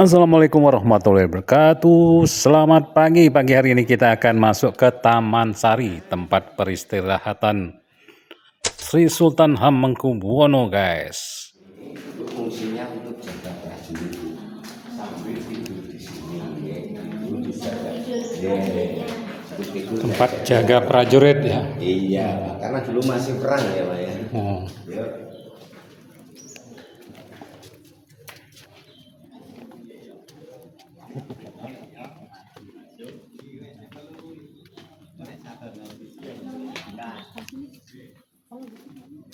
Assalamualaikum warahmatullahi wabarakatuh. Selamat pagi. Pagi hari ini kita akan masuk ke Taman Sari, tempat peristirahatan Sri Sultan Hamengkubuwono, guys. Itu fungsinya untuk jaga prajurit sambil tidur di sini Tempat jaga prajurit ya. Iya, karena dulu masih perang ya Pak ya. Ya.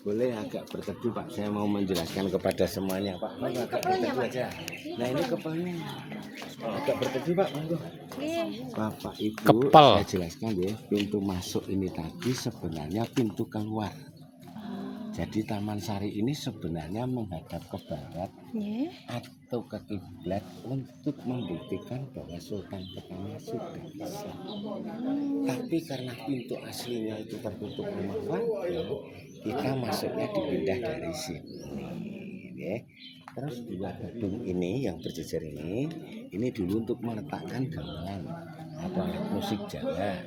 Boleh agak berteduh Pak, saya mau menjelaskan kepada semuanya Pak. Agak berteduh aja. Nah ini kepalanya agak berteduh Pak, monggo. Bapak Ibu, Kepal. saya jelaskan ya, pintu masuk ini tadi sebenarnya pintu keluar. Jadi Taman Sari ini sebenarnya menghadap ke barat atau ke kiblat untuk membuktikan bahwa Sultan pertama sudah Islam. Tapi karena pintu aslinya itu tertutup rumah warga, kita masuknya dipindah dari sini. Ya. Terus dua gedung ini yang berjejer ini dulu untuk meletakkan gamelan atau alat musik Jawa.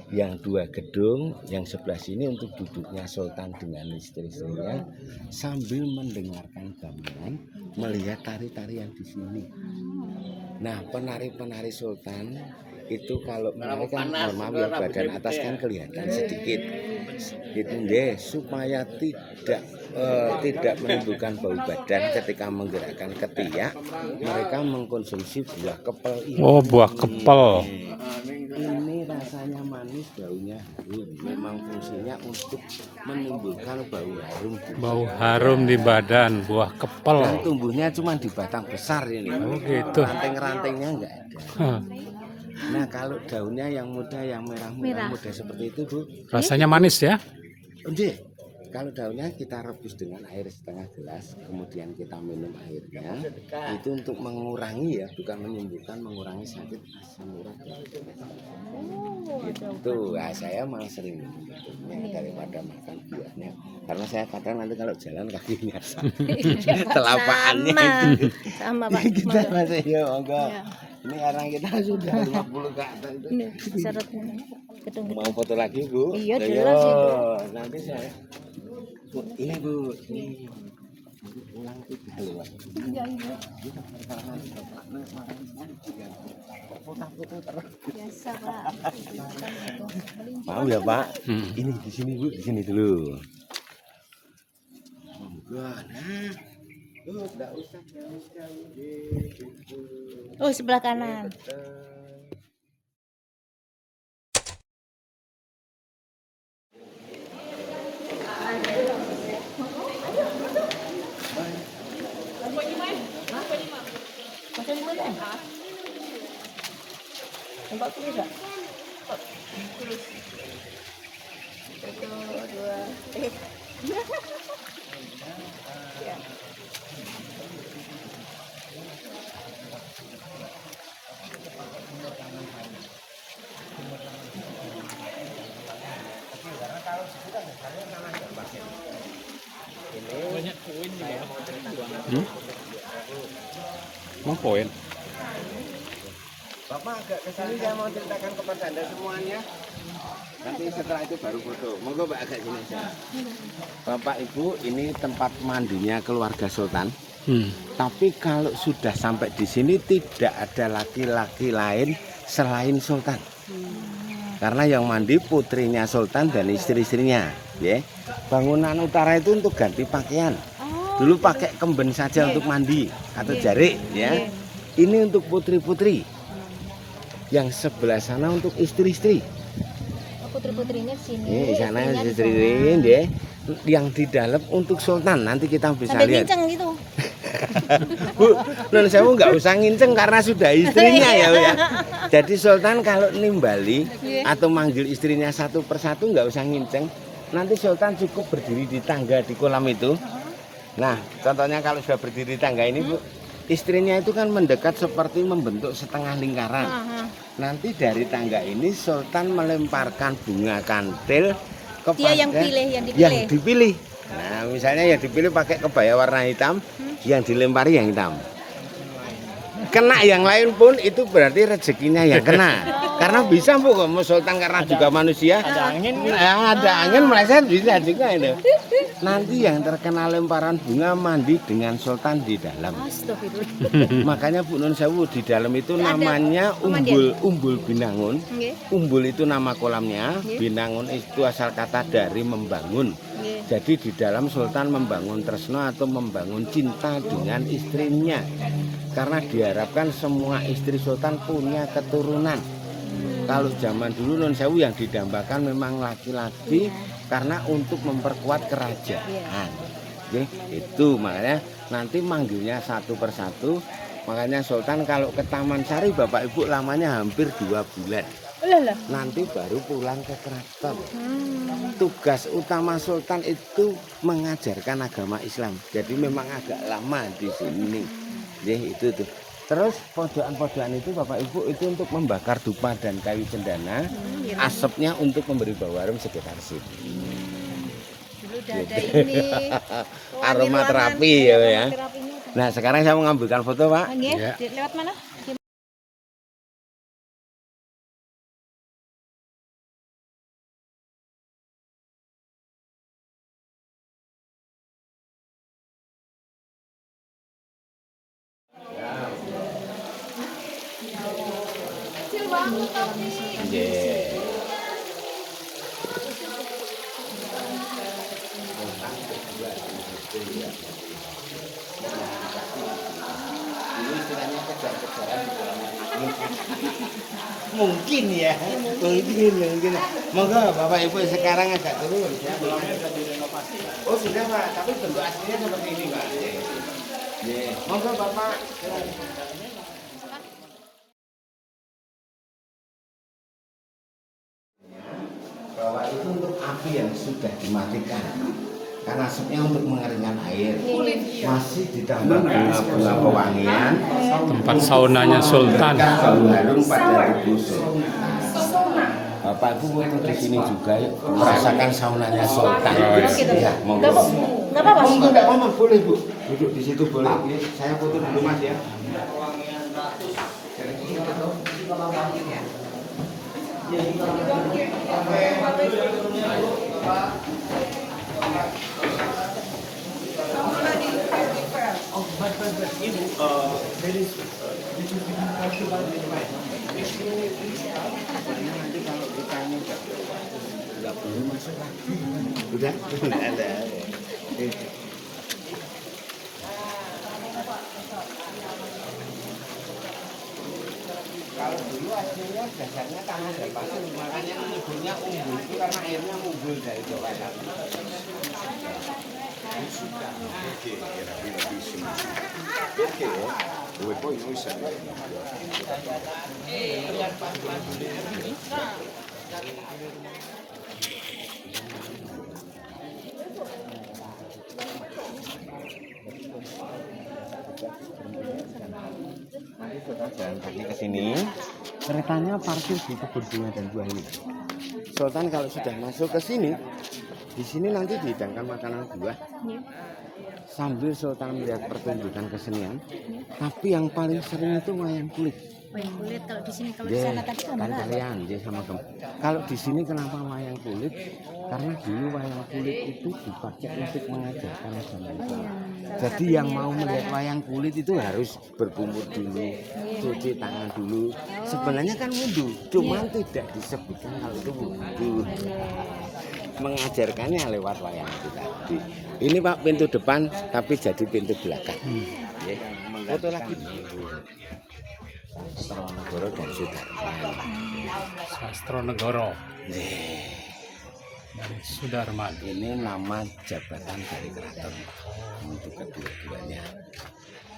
Yang dua gedung yang sebelah sini untuk duduknya Sultan dengan istri-istrinya sambil mendengarkan gamelan, melihat tari-tarian di sini. Nah, penari-penari Sultan itu kalau menari kan maaf ya, badan atas kan kelihatan sedikit. Itu deh supaya tidak menimbulkan bau badan ketika menggerakkan ketiak, mereka mengkonsumsi buah kepel ini. Oh, buah kepel. Ini rasanya manis, baunya harum. Memang fungsinya untuk menimbulkan bau harum. Bau harum di badan, buah Dan kepel. tumbuhnya cuma di batang besar ini. Oh, gitu. Ranting-rantingnya enggak ada. Hah. Nah kalau daunnya yang muda, yang merah muda seperti itu Bu. Rasanya manis ya. Udah. Kalau daunnya kita rebus dengan air setengah gelas, kemudian kita minum airnya. Itu untuk mengurangi ya, bukan menyembuhkan, mengurangi sakit asam urat. Gitu. Nah, saya malah sering minumnya daripada makan buahnya. Karena saya kadang nanti kalau jalan kakinya telapakannya itu. Sama Pak. Kita masih ya enggak. Ini karena kita sudah 50 ke atas itu. Syaratnya gedung-gedung. Mau foto lagi Bu? Iya, Ayo, jelas itu. nanti saya Bu, ini Bu, ini ulang 3 loh. Foto-foto terus. Biasa Pak. Mau ya Pak? Ini di sini Bu, di sini dulu. Nah, enggak usah jauh-jauh gitu. Oh, sebelah kanan. Tempat tulis enggak? Tulis. 1, 2, 3. Ya. Banyak poin ya. Emang poin? Bapak agak ke sini, saya mau ceritakan kepada Anda semuanya. Nanti setelah itu baru foto. Monggo Pak agak sini saja. Bapak Ibu, ini tempat mandinya keluarga Sultan. Tapi kalau sudah sampai di sini tidak ada laki-laki lain selain Sultan. Karena yang mandi putrinya Sultan dan istri-istrinya. Ya. Bangunan utara itu untuk ganti pakaian. Dulu pakai kemben saja untuk mandi atau jarik. Ya. Ini untuk putri-putri. Yang sebelah sana untuk istri-istri. Putri-putrinya sini. Di sana istri deh. Yang di dalam untuk Sultan. Nanti kita bisa Sampai lihat. bincang gitu. Bu, non sewu nggak usah nginceng karena sudah istrinya ya, Bu, ya. Jadi Sultan kalau nimbali atau manggil istrinya satu persatu nggak usah nginceng. Nanti Sultan cukup berdiri di tangga di kolam itu. Nah, contohnya kalau sudah berdiri di tangga ini, Bu, istrinya itu kan mendekat seperti membentuk setengah lingkaran. Nanti dari tangga ini Sultan melemparkan bunga kantil kepada Dia yang pilih, yang dipilih. Nah, misalnya yang dipilih pakai kebaya warna hitam, yang dilempari yang hitam. kena yang lain pun itu berarti rezekinya yang kena. Karena bisa Bu, Sultan karena juga manusia. Ada angin. Ada angin meleset bisa juga itu. Nanti yang terkena lemparan bunga mandi dengan Sultan di dalam. Astagfirullah. Makanya Bu Nun Sewu di dalam itu namanya Umbul Binangun. Umbul itu nama kolamnya, Binangun itu asal kata dari membangun. Jadi di dalam Sultan membangun tresno atau membangun cinta dengan istrinya. Karena diharapkan semua istri Sultan punya keturunan. Kalau zaman dulu Nun Sewu yang didambakan memang laki-laki karena untuk memperkuat kerajaan. Itu makanya nanti manggilnya satu persatu. Makanya Sultan kalau ke Taman Sari Bapak Ibu lamanya hampir 2 bulan. Nanti baru pulang ke keraton. Tugas utama Sultan itu mengajarkan agama Islam. Jadi memang agak lama di sini. Itu tuh. Terus pojokan-pojokan itu Bapak Ibu itu untuk membakar dupa dan kayu cendana. Asapnya untuk memberi bau harum sekitar sini. Dulu udah ada ini. Aromaterapi ya. Nah sekarang saya mau ngambilkan foto Pak. Lewat mana? Mungkin ya, mungkin. Monggo Bapak Ibu sekarang agak turun. Oh sudah Pak, tapi bentuk aslinya seperti ini Pak. Monggo Bapak. Bahwa itu untuk api yang sudah dimatikan. Karena asapnya untuk mengeringkan air. Masih ditambah bunga-bunga pewangian. Tempat saunanya Sultan. Bau harum pada tubuh Sultan. Bapak Ibu itu di sini juga yuk, merasakan saunanya Sultan. Ya, monggo. Enggak apa-apa. Monggo enggak apa-apa, boleh Bu. Duduk di situ boleh. Saya foto dulu Mas ya. Nanti kalau kita ini nggak boleh masuk lagi. Udah ada. Kalau dulu aslinya dasarnya tanah dan pasir, makanya menyebutnya umbul itu karena airnya umbul dari bawah. Dove poi noi saremo. Nanti Sultan jalan kaki ke sini, keretanya parkir di kebun bunga dan buah ini. Sultan kalau sudah masuk ke sini, di sini nanti dihidangkan makanan buah. Sambil Sultan melihat pertunjukan kesenian, tapi yang paling sering itu wayang kulit. Wayang kulit kalau di sini, kalau di sana tadi kan kalian sama kamu. Kalau di sini kenapa wayang kulit? Karena dulu wayang kulit itu dipakai untuk mengajarkan agama Islam. Jadi yang mau melihat wayang kulit itu harus berkumur dulu, cuci tangan dulu. Sebenarnya kan wudhu, cuman tidak disebutkan kalau itu wudhu. Mengajarkannya lewat wayang itu tadi. Ini Pak pintu depan tapi jadi pintu belakang. Foto lagi. Sastronegoro dan Sudarman. Sastronegoro dan Sudarman. Ini nama jabatan dari keraton untuk kedua-duanya.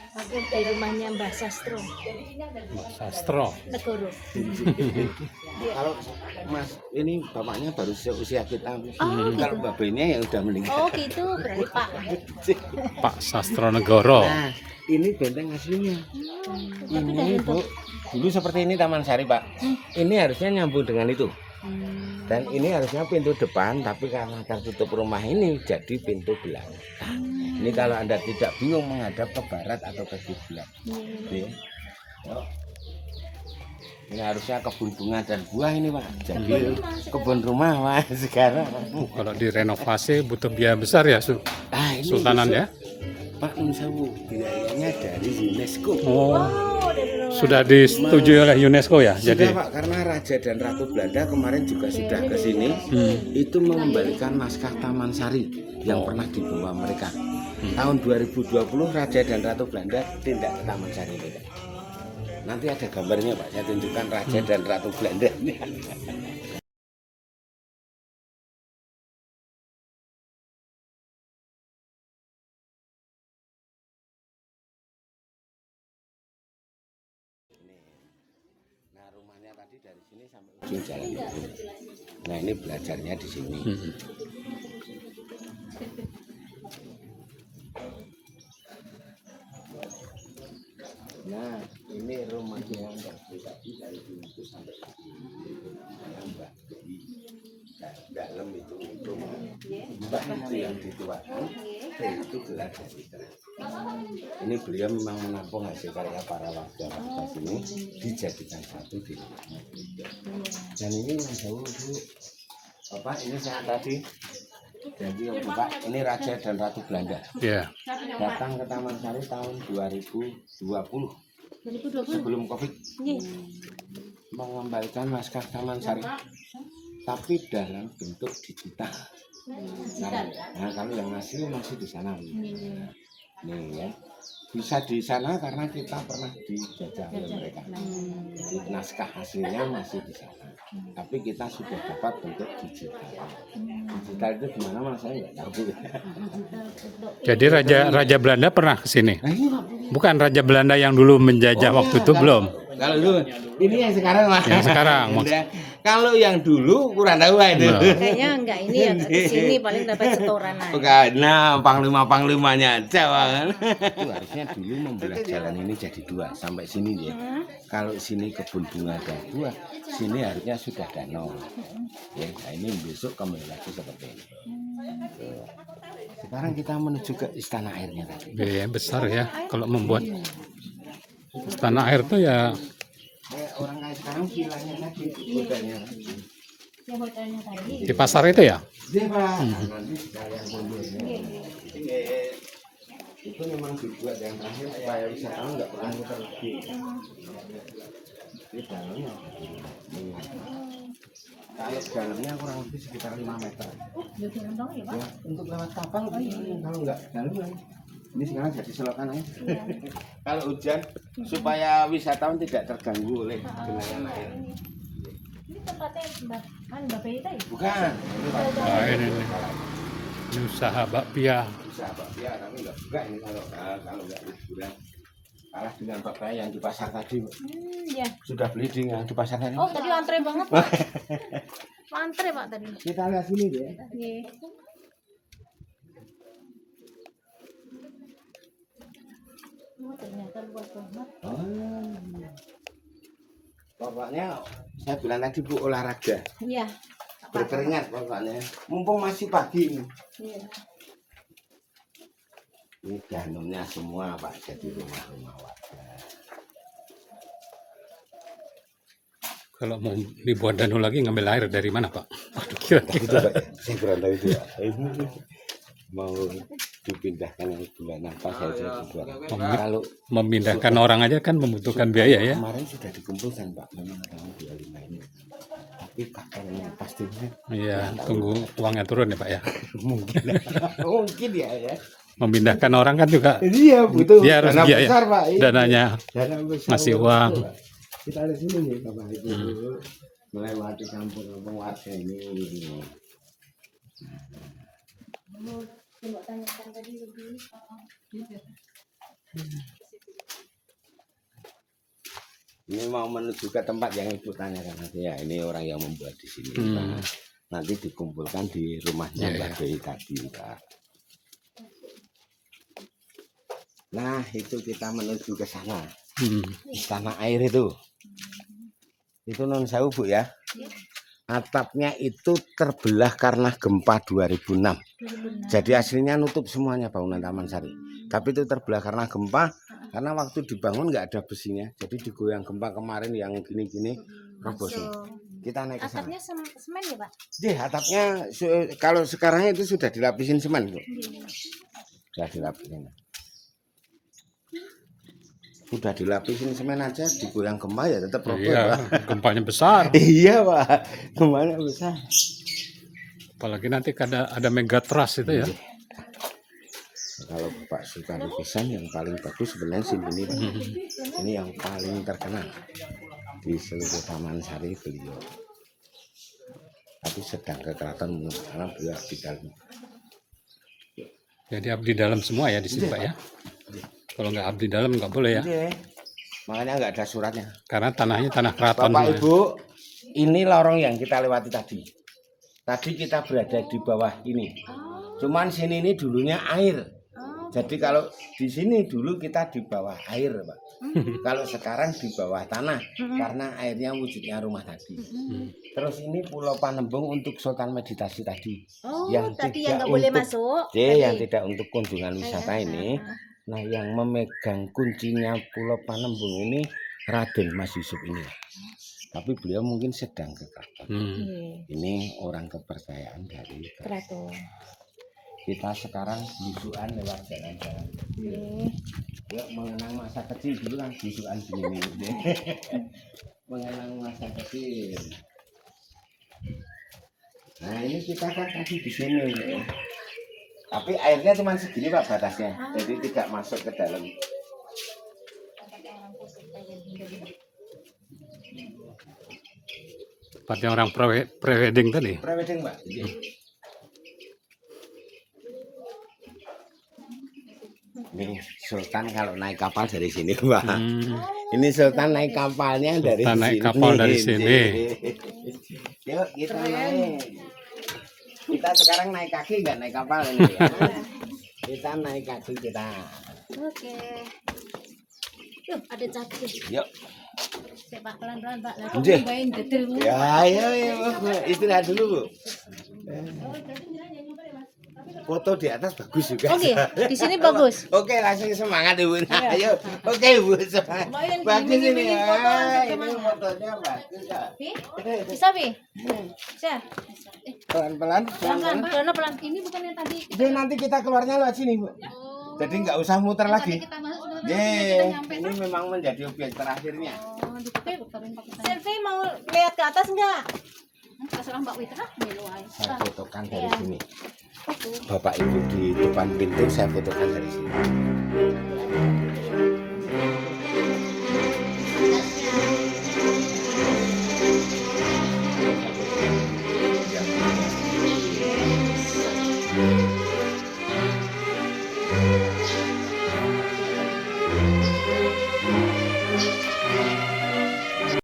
Aku di rumahnya Mbah Sastro. Sastro Negoro. Kalau Mas ini bapaknya baru usia kita. Kalau babenya yang udah meninggal. Oh gitu, berarti Pak. Pak Sastronegoro. Nah, ini benteng aslinya. Ini Bu, dulu seperti ini Taman Sari Pak. Ini harusnya nyambung dengan itu. Dan ini harusnya pintu depan, tapi karena tertutup rumah ini jadi pintu belakang. Ini kalau Anda tidak bingung menghadap ke barat atau ke kiblat. Ini harusnya kebun bunga dan buah ini Pak. Jadi kebun rumah Pak sekarang. Kalau direnovasi butuh biaya besar ya, Ah, ini Sultanan ya? Pak Nun Sewu biayanya dari UNESCO. Oh, sudah disetujui oleh UNESCO ya? Sudah Jadi Pak, karena Raja dan Ratu Belanda kemarin juga sudah ke sini. Itu mengembalikan naskah Taman Sari yang pernah dibawa mereka. Tahun 2020 Raja dan Ratu Belanda tindak ke Taman Sari ini Pak. Nanti ada gambarnya Pak, saya tunjukkan Raja dan Ratu Belanda. Nah rumahnya tadi dari sini sampai ujung jalan itu. Nah ini belajarnya di sini. Nah ini rumahnya Mbak Beli tadi dari pintu sampai sini. Mbak Beli dalam itu rumah Mbak itu yang dituakan, itu gelar dari keras. Ini beliau memang menampung hasil karya para warga sini dijadikan satu di rumahnya. Dan ini yang jauh itu Bapak, ini saya tadi jadi Bapak, ini Raja dan Ratu Belanda ya. datang ke Taman Sari tahun 2020 sebelum Covid, mengembalikan naskah Taman Sari tapi dalam bentuk digital. Nah kalau yang asli masih di sana. Nih ya, bisa di sana karena kita pernah dijajah oleh mereka. Jadi naskah hasilnya masih di sana, tapi kita sudah dapat bentuk digital. Digital itu gimana mas saya nggak tahu. Jadi Raja Belanda pernah ke sini? Nah, ini Pak. Bukan Raja Belanda yang dulu menjajah waktu itu belum? Kalau dulu, ini yang sekarang mas. Yang sekarang. Kalau yang dulu kurang tahu itu. Kayaknya enggak ini ya ke sini paling dapat setoran aja. Nah, panglima-panglimanya aja kan. Itu harusnya dulu membelah jalan ini jadi dua sampai sini ya. Kalau sini kebun bunga dan buah, sini harusnya sudah danau. Ya, nah ini besok kembali lagi seperti ini. Sekarang kita menuju ke istana airnya tadi. Biaya besar ya kalau membuat istana air tuh ya. Orang kayak sekarang vilanya tadi, hotelnya. Yang hotelnya tadi. Di pasar itu ya? Iya Pak. Nanti sekalian mobilnya. Itu memang dibuat yang terakhir supaya wisatawan nggak pernah muter lagi. Di dalamnya. Kalau dalamnya kurang lebih sekitar 5 meter. Ya, untuk lewat kapal kalau nggak dalam kan. Ini sekarang jadi selokan aja. Kalau hujan supaya wisatawan tidak terganggu oleh genangan air. Ini tempatnya Mbak Beta ya? Bukan. Nah, ini usaha bakpia. Usaha bakpia kami nggak buka ini kalau nggak liburan. Kalah dengan bakpia yang di pasar tadi. Ya. Sudah beli di pasar tadi. Oh tadi antre banget Pak. Antre Pak tadi. Kita lihat sini deh. Iya. Oh, ternyata luas banget. Pokoknya saya bilang tadi Bu olahraga. Iya. Berkeringat pokoknya. Mumpung masih pagi ini. Iya. Ini danumnya semua Pak jadi rumah-rumah warga. Kalau mau dibuat danau lagi ngambil air dari mana Pak? Waduh, kira-kira. Itu Pak, saya kurang tahu itu ya. Mau dipindahkan yang bulan apa saya juga. Kalau Memindahkan orang aja kan membutuhkan biaya ya. kemarin sudah dikumpulkan Pak, memang tahun 25 ini. Tapi kakaknya pastinya Iya, tunggu uangnya turun ya Pak ya. mungkin mungkin ya. Memindahkan orang kan juga Iya butuh dia harus dana biaya. besar Pak. Iya. Dananya Dana besar ngasih untuk uang. itu, Pak. Kita lihat sini nih Bapak Ibu melewati kampung-kampung warga ini. Coba tanyakan tadi lebih. Ini mau menuju ke tempat yang Ibu tanyakan nanti ya. Ini orang yang membuat di sini. Pak. Nanti dikumpulkan di rumahnya Iya, Mbak Bey tadi Pak. Nah itu kita menuju ke sana. Istana air itu non sewu Bu ya. Atapnya itu terbelah karena gempa 2006. Jadi aslinya nutup semuanya bangunan Taman Sari. Tapi itu terbelah karena gempa. Karena waktu dibangun nggak ada besinya, jadi digoyang gempa kemarin yang gini-gini roboh semua. Kita naik ke sana. Atapnya semen ya Pak? Atapnya kalau sekarang itu sudah dilapisin semen, Bu. Sudah dilapisin. Udah dilapisin semen aja, digoyang gempa ya tetap roboh, Iya, Pak. gempanya besar. Iya, Pak. Gempanya besar. Apalagi nanti ada megatrust itu ya. Kalau Bapak suka lukisan yang paling bagus sebenarnya sini Pak. Ini yang paling terkenal di seluruh Taman Sari beliau. Tapi sedang ke keraton karena beliau di dalam. Jadi abdi dalam semua ya di sini Pak ya. Kalau nggak abdi dalam nggak boleh ya. Iya. Makanya nggak ada suratnya. Karena tanahnya tanah keraton. Bapak semua ya. Ibu, ini lorong yang kita lewati tadi. Tadi kita berada di bawah ini. Cuman sini ini dulunya air. Jadi kalau di sini dulu kita di bawah air, Pak. Kalau sekarang di bawah tanah karena airnya wujudnya rumah tadi. Terus ini Pulau Panembung untuk sultan meditasi tadi. Oh, yang tadi tidak yang nggak boleh untuk- masuk. yang tidak untuk kunjungan wisata ini. Nah, yang memegang kuncinya Pulau Panembung ini Raden Mas Yusuf ini. Tapi beliau mungkin sedang ke keraton. Ini orang kepercayaan dari keraton. Kita sekarang bisukan lewat jalan-jalan. Yuk mengenang masa kecil dulu kan bisukan begini. Mengenang masa kecil. Nah ini kita kan tadi di sini. Tapi airnya cuma segini Pak batasnya. Jadi tidak masuk ke dalam. Tempatnya orang prewedding tadi. Prewedding Pak. Ini Sultan kalau naik kapal dari sini Pak. Ini Sultan naik kapalnya dari Sultan sini. naik kapal dari sini. Yuk kita naik. Kita sekarang naik kaki nggak naik kapal ini ya. Kita naik kaki kita. Oke. Yuk, ada cacing. Yuk. Saya Pak pelan-pelan Pak. Lah Nggih. kok main detail mulu. Ya ayo Bu. Istirahat dulu Bu. Foto di atas bagus juga. Oke, di sini bagus. Oke, langsung semangat Ibu. Nah, ayo. Oke, Bu. Semangat. Lumayan Bagus ini. gini-gini foto, Ini semangat. fotonya bagus ya. Pi? Bisa Pi? Bisa. Pelan-pelan. Pelan-pelan, pelan. Ini bukan yang tadi. Jadi nanti kita keluarnya lewat sini, Bu. Jadi nggak usah muter lagi. Kita masuk sebenarnya Ye, kita nyampe. ini memang menjadi objek terakhirnya. Selfie mau lihat ke atas enggak? Terserah Mbak Witra, melu aja. Saya fotokan dari sini. Bapak Ibu di depan pintu, saya fotokan dari sini.